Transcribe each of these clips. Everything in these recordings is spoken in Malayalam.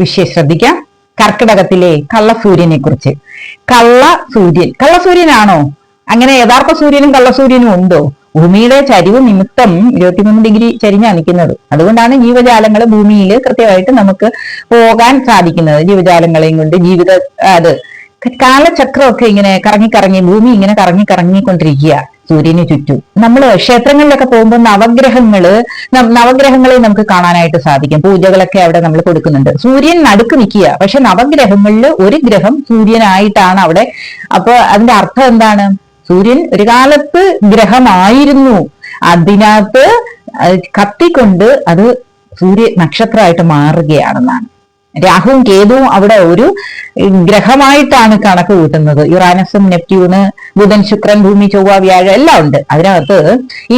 വിഷയം ശ്രദ്ധിക്കാം. കർക്കിടകത്തിലെ കള്ളസൂര്യനെ കുറിച്ച്. കള്ളസൂര്യനാണോ? അങ്ങനെ യഥാർത്ഥ സൂര്യനും കള്ളസൂര്യനും ഉണ്ടോ? ഭൂമിയുടെ ചരിവ് നിമിത്തം 23 ഡിഗ്രി ചരിഞ്ഞാണ് നിൽക്കുന്നത്. അതുകൊണ്ടാണ് ജീവജാലങ്ങൾ ഭൂമിയിൽ കൃത്യമായിട്ട് നമുക്ക് പോകാൻ സാധിക്കുന്നത്. ജീവജാലങ്ങളെയും കൊണ്ട് അത് കാലചക്രമൊക്കെ ഇങ്ങനെ കറങ്ങി ഭൂമി ഇങ്ങനെ കറങ്ങിക്കൊണ്ടിരിക്കുക സൂര്യന് ചുറ്റും. നമ്മൾ ക്ഷേത്രങ്ങളിലൊക്കെ പോകുമ്പോൾ നവഗ്രഹങ്ങളെ നമുക്ക് കാണാനായിട്ട് സാധിക്കും. പൂജകളൊക്കെ അവിടെ നമ്മൾ കൊടുക്കുന്നുണ്ട്. സൂര്യൻ നടുക്ക് നിൽക്കുക, പക്ഷെ നവഗ്രഹങ്ങളിൽ ഒരു ഗ്രഹം സൂര്യനായിട്ടാണ് അവിടെ. അപ്പൊ അതിന്റെ അർത്ഥം എന്താണ്? സൂര്യൻ ഒരു കാലത്ത് ഗ്രഹമായിരുന്നു, അതിനകത്ത് കത്തിക്കൊണ്ട് അത് നക്ഷത്രമായിട്ട് മാറുകയാണെന്നാണ്. രാഹുവും കേതുവും അവിടെ ഒരു ഗ്രഹമായിട്ടാണ് കണക്ക് കൂട്ടുന്നത്. യുറാനസും നെപ്റ്റ്യൂണ്, ബുധൻ, ശുക്രൻ, ഭൂമി, ചൊവ്വ, വ്യാഴം എല്ലാം ഉണ്ട്. അതിനകത്ത്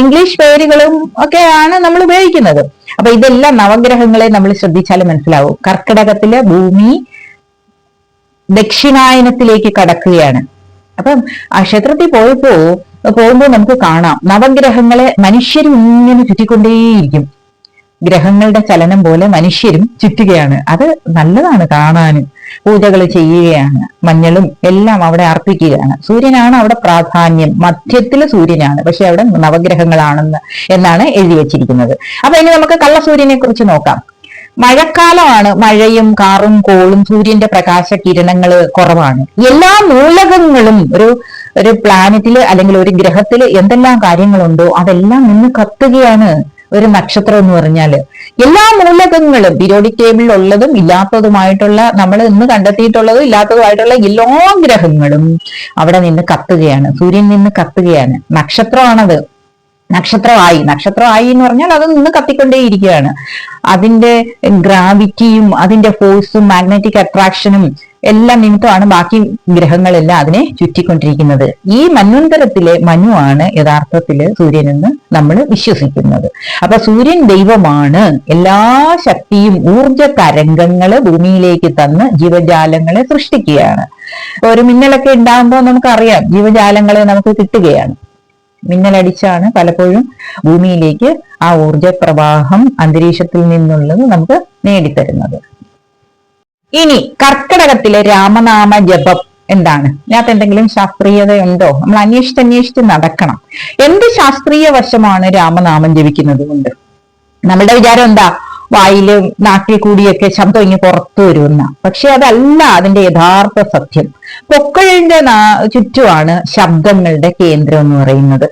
ഇംഗ്ലീഷ് പേരുകളും ഒക്കെയാണ് നമ്മൾ ഉപയോഗിക്കുന്നത്. അപ്പൊ ഇതെല്ലാം നവഗ്രഹങ്ങളെ നമ്മൾ ശ്രദ്ധിച്ചാൽ മനസ്സിലാവും. കർക്കിടകത്തിലെ ഭൂമി ദക്ഷിണായനത്തിലേക്ക് കടക്കുകയാണ്. അപ്പം ആ ക്ഷേത്രത്തിൽ പോകുമ്പോൾ നമുക്ക് കാണാം നവഗ്രഹങ്ങളെ മനുഷ്യരും ഇങ്ങനെ ചുറ്റിക്കൊണ്ടേയിരിക്കും. ഗ്രഹങ്ങളുടെ ചലനം പോലെ മനുഷ്യരും ചുറ്റുകയാണ്. അത് നല്ലതാണ് കാണാൻ. പൂജകൾ ചെയ്യുകയാണ്, മഞ്ഞളും എല്ലാം അവിടെ അർപ്പിക്കുകയാണ്. സൂര്യനാണ് അവിടെ പ്രാധാന്യം, മധ്യത്തില് സൂര്യനാണ്, പക്ഷെ അവിടെ എന്നാണ് എഴുതി വെച്ചിരിക്കുന്നത്. അപ്പൊ ഇനി നമുക്ക് കള്ളസൂര്യനെ കുറിച്ച് നോക്കാം. മഴക്കാലമാണ്. മഴയും കാറും കോളും സൂര്യന്റെ പ്രകാശ കിരണങ്ങൾ കുറവാണ്. എല്ലാ മൂലകങ്ങളും ഒരു പ്ലാനറ്റില് അല്ലെങ്കിൽ ഒരു ഗ്രഹത്തില് എന്തെല്ലാം കാര്യങ്ങളുണ്ടോ അതെല്ലാം നിന്ന് കത്തുകയാണ് ഒരു നക്ഷത്രം എന്ന് പറഞ്ഞാല്. എല്ലാ മൂലകങ്ങളും പീരിയോഡിക് ടേബിളിൽ ഉള്ളതും ഇല്ലാത്തതുമായിട്ടുള്ള, നമ്മൾ ഇന്ന് കണ്ടെത്തിയിട്ടുള്ളതും ഇല്ലാത്തതുമായിട്ടുള്ള എല്ലാ ഗ്രഹങ്ങളും അവിടെ നിന്ന് കത്തുകയാണ്. സൂര്യൻ നിന്ന് കത്തുകയാണ്. നക്ഷത്രമാണത്. നക്ഷത്രമായി എന്ന് പറഞ്ഞാൽ അത് നിന്ന് കത്തിക്കൊണ്ടേയിരിക്കുകയാണ്. അതിന്റെ ഗ്രാവിറ്റിയും അതിന്റെ ഫോഴ്സും മാഗ്നറ്റിക് അട്രാക്ഷനും എല്ലാം നിമിത്തമാണ് ബാക്കി ഗ്രഹങ്ങളെല്ലാം അതിനെ ചുറ്റിക്കൊണ്ടിരിക്കുന്നത്. ഈ മന്വന്തരത്തിലെ മനുവാണ് യഥാർത്ഥത്തില് സൂര്യനെന്ന് നമ്മൾ വിശ്വസിക്കുന്നത്. അപ്പൊ സൂര്യൻ ദൈവമാണ്. എല്ലാ ശക്തിയും ഊർജ തരംഗങ്ങള് ഭൂമിയിലേക്ക് തന്ന് ജീവജാലങ്ങളെ സൃഷ്ടിക്കുകയാണ്. ഒരു മിന്നലൊക്കെ ഉണ്ടാകുമ്പോൾ നമുക്കറിയാം ജീവജാലങ്ങളെ നമുക്ക് കിട്ടുകയാണ്. മിന്നലടിച്ചാണ് പലപ്പോഴും ഭൂമിയിലേക്ക് ആ ഊർജ പ്രവാഹം അന്തരീക്ഷത്തിൽ നിന്നുള്ളത് നമുക്ക് നേടിത്തരുന്നത്. ഇനി കർക്കിടകത്തിലെ രാമനാമ ജപം എന്താണ്? ഇതിനകത്ത് എന്തെങ്കിലും ശാസ്ത്രീയതയുണ്ടോ? നമ്മൾ അന്വേഷിച്ച് നടക്കണം. എന്ത് ശാസ്ത്രീയ വശമാണ് രാമനാമം ജപിക്കുന്നത് കൊണ്ട്? നമ്മളുടെ വിചാരം എന്താ? വായില് നാക്കിൽ കൂടിയൊക്കെ ശബ്ദം ഇങ്ങനെ പുറത്തു വരുന്ന. പക്ഷെ അതല്ല അതിന്റെ യഥാർത്ഥ സത്യം. പൊക്കിളിന്റെ ചുറ്റുമാണ് ശബ്ദങ്ങളുടെ കേന്ദ്രം എന്ന് പറയുന്നത്.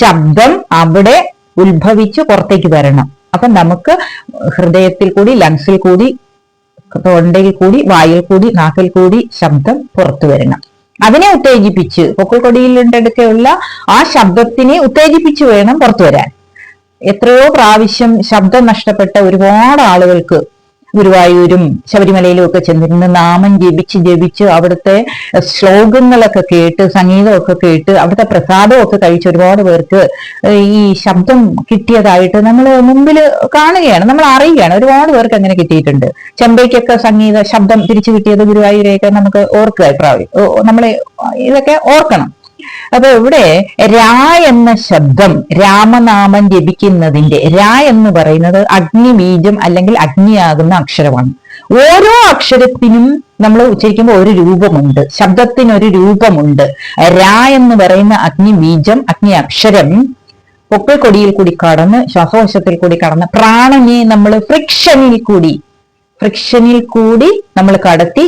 ശബ്ദം അവിടെ ഉത്ഭവിച്ച് പുറത്തേക്ക് വരണം. അപ്പൊ നമുക്ക് ഹൃദയത്തിൽ കൂടി, ലങ്സിൽ കൂടി, തൊണ്ടയിൽ കൂടി, വായിൽ കൂടി, നാക്കിൽ കൂടി ശബ്ദം പുറത്തു വരണം. അതിനെ ഉത്തേജിപ്പിച്ച് പൊക്കിൾ കൊടിയിലുണ്ടെടുക്കെയുള്ള ആ ശബ്ദത്തിനെ ഉത്തേജിപ്പിച്ച് വേണം പുറത്തു വരാൻ. എത്രയോ പ്രാവശ്യം ശബ്ദം നഷ്ടപ്പെട്ട ഒരുപാട് ആളുകൾക്ക് ഗുരുവായൂരും ശബരിമലയിലും ഒക്കെ ചെന്നിരുന്ന് നാമം ജപിച്ച് അവിടുത്തെ ശ്ലോകങ്ങളൊക്കെ കേട്ട്, സംഗീതമൊക്കെ കേട്ട്, അവിടുത്തെ പ്രസാദമൊക്കെ കഴിച്ച് ഒരുപാട് പേർക്ക് ഈ ശബ്ദം കിട്ടിയതായിട്ട് നമ്മൾ മുമ്പിൽ കാണുകയാണ്, നമ്മൾ അറിയുകയാണ്. ഒരുപാട് പേർക്ക് അങ്ങനെ കിട്ടിയിട്ടുണ്ട്. ചെമ്പൈക്കൊക്കെ ശബ്ദം തിരിച്ചു കിട്ടിയത് ഗുരുവായൂരെയൊക്കെ നമുക്ക് ഓർക്കുക. നമ്മളെ ഇതൊക്കെ ഓർക്കണം. അപ്പൊ ഇവിടെ രാ എന്ന ശബ്ദം രാമനാമം ജപിക്കുന്നതിന്റെ രാ എന്ന് പറയുന്നത് അഗ്നിബീജം അല്ലെങ്കിൽ അഗ്നിയാകുന്ന അക്ഷരമാണ്. ഓരോ അക്ഷരത്തിനും നമ്മൾ ഉച്ചരിക്കുമ്പോൾ ഒരു രൂപമുണ്ട്, ശബ്ദത്തിനൊരു രൂപമുണ്ട്. രാ എന്ന് പറയുന്ന അഗ്നിബീജം, അഗ്നി അക്ഷരം പൊക്കിൾ കൊടിയിൽ കൂടി കടന്ന് ശ്വാസകോശത്തിൽ കൂടി കടന്ന് പ്രാണനെ നമ്മൾ ഫ്രിക്ഷനിൽ കൂടി നമ്മൾ കടത്തി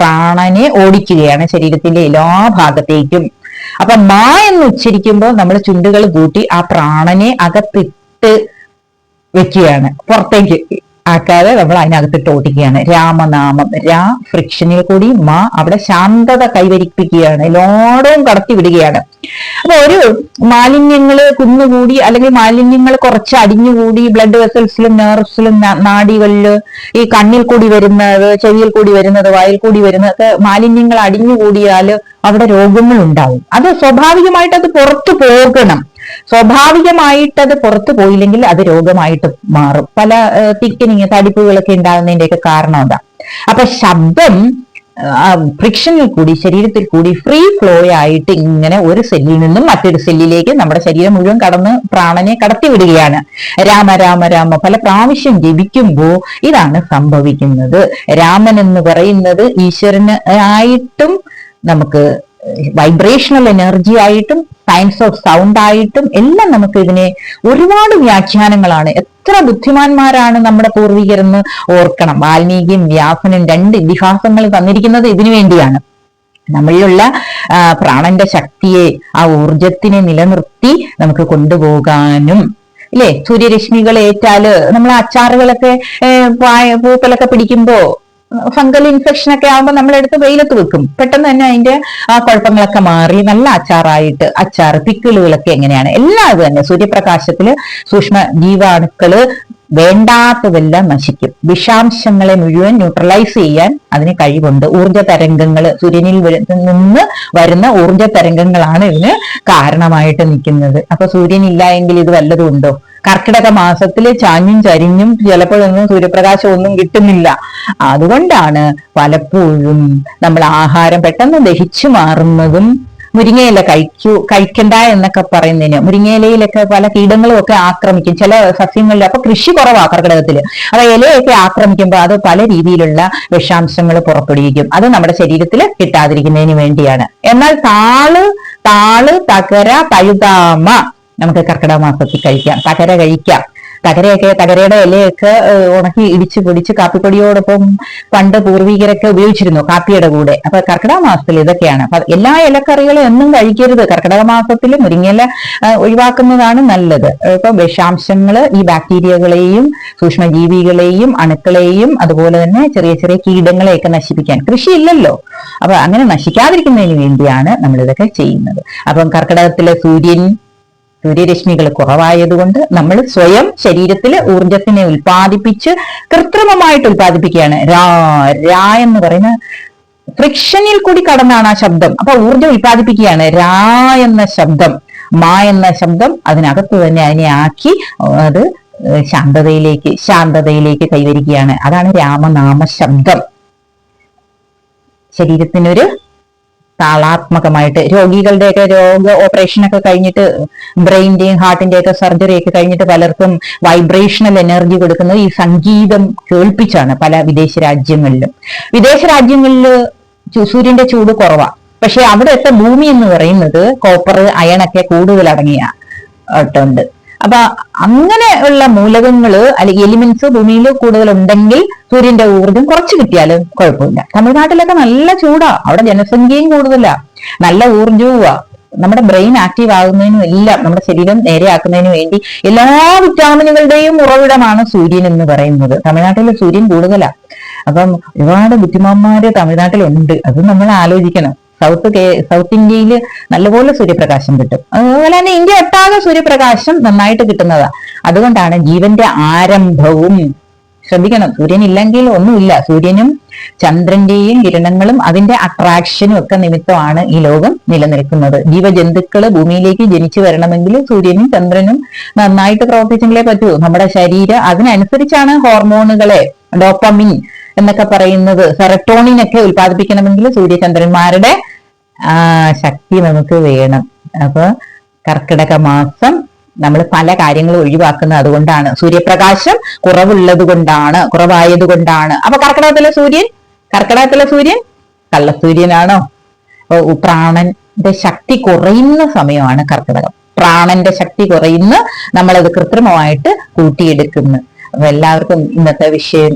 പ്രാണനെ ഓടിക്കുകയാണ് ശരീരത്തിന്റെ എല്ലാ ഭാഗത്തേക്കും. അപ്പൊ മാ എന്ന് ഉച്ചരിക്കുമ്പോൾ നമ്മൾ ചുണ്ടുകൾ കൂട്ടി ആ പ്രാണനെ അകത്തിട്ട് വെക്കുകയാണ്, പുറത്തേക്ക് ആക്കാതെ നമ്മൾ അതിനകത്തിട്ട് ഓടിക്കുകയാണ്. രാമനാമം, രാ ഫ്രിക്ഷനിൽ കൂടി, മാ അവിടെ ശാന്തത കൈവരിപ്പിക്കുകയാണ്, എല്ലായിടവും കടത്തി വിടുകയാണ്. അപ്പൊ ഒരു മാലിന്യങ്ങള് കുന്നുകൂടി അല്ലെങ്കിൽ മാലിന്യങ്ങൾ കുറച്ച് അടിഞ്ഞുകൂടി ബ്ലഡ് വെസൽസിലും നെർവ്സിലും നാഡികളില് ഈ കണ്ണിൽ കൂടി വരുന്നത്, ചെവിയിൽ കൂടി വരുന്നത്, വായിൽ കൂടി വരുന്നത് മാലിന്യങ്ങൾ അടിഞ്ഞുകൂടിയാല് അവിടെ രോഗങ്ങൾ ഉണ്ടാവും. അത് സ്വാഭാവികമായിട്ട് അത് പുറത്തു പോകണം. സ്വാഭാവികമായിട്ടത് പുറത്തു പോയില്ലെങ്കിൽ അത് രോഗമായിട്ട് മാറും. പല തിക്കനിങ് തടിപ്പുകളൊക്കെ ഉണ്ടാകുന്നതിന്റെയൊക്കെ കാരണം എന്താ? അപ്പൊ ശബ്ദം ഫ്രിക്ഷനിൽ കൂടി, ശരീരത്തിൽ കൂടി ഫ്രീ ഫ്ലോ ആയിട്ട് ഇങ്ങനെ ഒരു സെല്ലിൽ നിന്നും മറ്റൊരു സെല്ലിലേക്ക് നമ്മുടെ ശരീരം മുഴുവൻ കടന്ന് പ്രാണനെ കടത്തി വിടുകയാണ്. രാമ രാമ രാമ പല പ്രാവശ്യം ജപിക്കുമ്പോൾ ഇതാണ് സംഭവിക്കുന്നത്. രാമൻ എന്ന് പറയുന്നത് ഈശ്വരന് ആയിട്ടും നമുക്ക് വൈബ്രേഷണൽ എനർജി ആയിട്ടും സയൻസ് ഓഫ് സൗണ്ട് ആയിട്ടും എല്ലാം നമുക്ക് ഇതിനെ ഒരുപാട് വ്യാഖ്യാനങ്ങളാണ്. എത്ര ബുദ്ധിമാന്മാരാണ് നമ്മുടെ പൂർവികരെന്ന് ഓർക്കണം. വാൽമീകിയും വ്യാസനും 2 ഇതിഹാസങ്ങൾ തന്നിരിക്കുന്നത് ഇതിനു വേണ്ടിയാണ്. നമ്മളിലുള്ള പ്രാണന്റെ ശക്തിയെ, ആ ഊർജത്തിനെ നിലനിർത്തി നമുക്ക് കൊണ്ടുപോകാനും. ഇല്ലേ, സൂര്യരശ്മികൾ ഏറ്റാല് നമ്മൾ അച്ചാറുകളൊക്കെ പൂപ്പലൊക്കെ പിടിക്കുമ്പോ ഫംഗൽ ഇൻഫെക്ഷൻ ഒക്കെ ആകുമ്പോൾ നമ്മളെടുത്ത് വെയിലത്ത് വെക്കും. പെട്ടെന്ന് തന്നെ അതിന്റെ ആ കുഴപ്പങ്ങളൊക്കെ മാറി നല്ല അച്ചാറായിട്ട്, അച്ചാറ് പിക്കിളുകളൊക്കെ എങ്ങനെയാണ് എല്ലാം അത് തന്നെ. സൂര്യപ്രകാശത്തില് സൂക്ഷ്മ ജീവാണുക്കള് വേണ്ടാത്തതെല്ലാം നശിക്കും. വിഷാംശങ്ങളെ മുഴുവൻ ന്യൂട്രലൈസ് ചെയ്യാൻ അതിന് കഴിവുണ്ട്. ഊർജ തരംഗങ്ങൾ, സൂര്യനിൽ നിന്ന് വരുന്ന ഊർജ തരംഗങ്ങളാണ് ഇതിന് കാരണമായിട്ട് നിൽക്കുന്നത്. അപ്പൊ സൂര്യൻ ഇല്ല എങ്കിൽ ഇത് വല്ലതും ഉണ്ടോ? കർക്കിടക മാസത്തില് ചാഞ്ഞും ചരിഞ്ഞും ചിലപ്പോഴൊന്നും സൂര്യപ്രകാശം ഒന്നും കിട്ടുന്നില്ല. അതുകൊണ്ടാണ് പലപ്പോഴും നമ്മൾ ആഹാരം പെട്ടെന്ന് ദഹിച്ചു മാറുന്നതും. മുരിങ്ങയില കഴിക്കണ്ട എന്നൊക്കെ പറയുന്നതിന്, മുരിങ്ങയിലയിലൊക്കെ പല കീടങ്ങളും ഒക്കെ ആക്രമിക്കും ചില സസ്യങ്ങളിൽ. അപ്പൊ കൃഷി കുറവാ കർക്കിടകത്തില്. അപ്പൊ ഇലയൊക്കെ ആക്രമിക്കുമ്പോൾ അത് പല രീതിയിലുള്ള വിഷാംശങ്ങൾ പുറപ്പെടുവിക്കും. അത് നമ്മുടെ ശരീരത്തിൽ കിട്ടാതിരിക്കുന്നതിന് വേണ്ടിയാണ്. എന്നാൽ താള്, തകര, തഴുതാമ നമുക്ക് കർക്കിടക മാസത്തിൽ കഴിക്കാം. തകര കഴിക്കാം. തകരയുടെ ഇലയൊക്കെ ഉണക്കി ഇടിച്ചു പൊടിച്ച് കാപ്പിപ്പൊടിയോടൊപ്പം പണ്ട് പൂർവികരൊക്കെ ഉപയോഗിച്ചിരുന്നു കാപ്പിയുടെ കൂടെ. അപ്പൊ കർക്കിടക മാസത്തിൽ ഇതൊക്കെയാണ്. അപ്പൊ എല്ലാ ഇലക്കറികളും എന്നും കഴിക്കരുത്. കർക്കിടക മാസത്തിൽ മുരിങ്ങയില ഒഴിവാക്കുന്നതാണ് നല്ലത്. ഇപ്പൊ വിഷാംശങ്ങള് ഈ ബാക്ടീരിയകളെയും സൂക്ഷ്മജീവികളെയും അണുക്കളെയും അതുപോലെ തന്നെ ചെറിയ ചെറിയ കീടങ്ങളെയൊക്കെ നശിപ്പിക്കാൻ. കൃഷിയില്ലല്ലോ, അപ്പൊ അങ്ങനെ നശിക്കാതിരിക്കുന്നതിന് വേണ്ടിയാണ് നമ്മൾ ഇതൊക്കെ ചെയ്യുന്നത്. അപ്പം കർക്കിടകത്തിലെ സൂര്യരശ്മികൾ കുറവായതുകൊണ്ട് നമ്മൾ സ്വയം ശരീരത്തിൽ ഊർജത്തിനെ ഉൽപ്പാദിപ്പിച്ച് കൃത്രിമമായിട്ട് ഉൽപ്പാദിപ്പിക്കുകയാണ്. രാ എന്ന് പറയുന്ന ഫ്രിക്ഷനിൽ കൂടി കടന്നാണ് ആ ശബ്ദം. അപ്പൊ ഊർജം ഉൽപ്പാദിപ്പിക്കുകയാണ്. രാ എന്ന ശബ്ദം, മാ എന്ന ശബ്ദം അതിനകത്ത് തന്നെ അതിനെ ആക്കി അത് ശാന്തതയിലേക്ക് കൈവരിക്കുകയാണ്. അതാണ് രാമനാമ ശബ്ദം. ശരീരത്തിനൊരു താളാത്മകമായിട്ട് രോഗികളുടെയൊക്കെ ഓപ്പറേഷനൊക്കെ കഴിഞ്ഞിട്ട് ബ്രെയിന്റെയും ഹാർട്ടിന്റെയൊക്കെ സർജറി ഒക്കെ കഴിഞ്ഞിട്ട് പലർക്കും വൈബ്രേഷണൽ എനർജി കൊടുക്കുന്നത് ഈ സംഗീതം കേൾപ്പിച്ചാണ്. പല വിദേശ രാജ്യങ്ങളിലും സൂര്യന്റെ ചൂട് കുറവാണ്. പക്ഷെ അവിടുത്തെ ഭൂമി എന്ന് പറയുന്നത് കോപ്പർ, അയണൊക്കെ കൂടുതൽ അടങ്ങിയിട്ടുണ്ട്. അപ്പൊ അങ്ങനെയുള്ള മൂലകങ്ങള് അല്ലെങ്കിൽ എലിമെന്റ്സ് ഭൂമിയിൽ കൂടുതൽ ഉണ്ടെങ്കിൽ സൂര്യന്റെ ഊർജം കുറച്ച് കിട്ടിയാലും കുഴപ്പമില്ല. തമിഴ്നാട്ടിലൊക്കെ നല്ല ചൂടാ, അവിടെ ജനസംഖ്യയും കൂടുതലാ, നല്ല ഊർജവുമാ. നമ്മുടെ ബ്രെയിൻ ആക്റ്റീവ് ആകുന്നതിനും എല്ലാം നമ്മുടെ ശരീരം നേരെയാക്കുന്നതിന് വേണ്ടി എല്ലാ വിറ്റാമിനുകളുടെയും ഉറവിടമാണ് സൂര്യൻ എന്ന് പറയുന്നത്. തമിഴ്നാട്ടിൽ സൂര്യൻ കൂടുതലാ. അപ്പം ഒരുപാട് ബുദ്ധിമാന്മാര് തമിഴ്നാട്ടിലുണ്ട്. അത് നമ്മൾ ആലോചിക്കണം. സൗത്ത് ഇന്ത്യയിൽ നല്ലപോലെ സൂര്യപ്രകാശം കിട്ടും. അതുപോലെ തന്നെ ഇന്ത്യ ഒട്ടാകെ സൂര്യപ്രകാശം നന്നായിട്ട് കിട്ടുന്നതാ. അതുകൊണ്ടാണ് ജീവന്റെ ആരംഭവും. ശ്രദ്ധിക്കണം, സൂര്യൻ ഇല്ലെങ്കിൽ ഒന്നുമില്ല. സൂര്യനും ചന്ദ്രന്റെയും കിരണങ്ങളും അതിന്റെ അട്രാക്ഷനും ഒക്കെ നിമിത്തമാണ് ഈ ലോകം നിലനിൽക്കുന്നത്. ജീവജന്തുക്കള് ഭൂമിയിലേക്ക് ജനിച്ചു വരണമെങ്കിൽ സൂര്യനും ചന്ദ്രനും നന്നായിട്ട് പ്രവർത്തിച്ചെങ്കിലേ പറ്റൂ. നമ്മുടെ ശരീരം അതിനനുസരിച്ചാണ് ഹോർമോണുകളെ, ഡോപ്പമിൻ എന്നൊക്കെ പറയുന്നത്, സെറട്ടോണിൻ ഒക്കെ ഉൽപ്പാദിപ്പിക്കണമെങ്കിൽ സൂര്യചന്ദ്രന്മാരുടെ ശക്തി നമുക്ക് വേണം. അപ്പൊ കർക്കിടക മാസം നമ്മൾ പല കാര്യങ്ങളും ഒഴിവാക്കുന്നത് അതുകൊണ്ടാണ്. സൂര്യപ്രകാശം കുറവായത് കൊണ്ടാണ്. അപ്പൊ കർക്കിടകത്തിലെ സൂര്യൻ കള്ളസൂര്യനാണോ? പ്രാണന്റെ ശക്തി കുറയുന്ന സമയമാണ് കർക്കിടകം. പ്രാണന്റെ ശക്തി കുറയുന്ന നമ്മളത് കൃത്രിമമായിട്ട് കൂട്ടിയെടുക്കുന്നു. അപ്പൊ എല്ലാവർക്കും ഇന്നത്തെ വിഷയം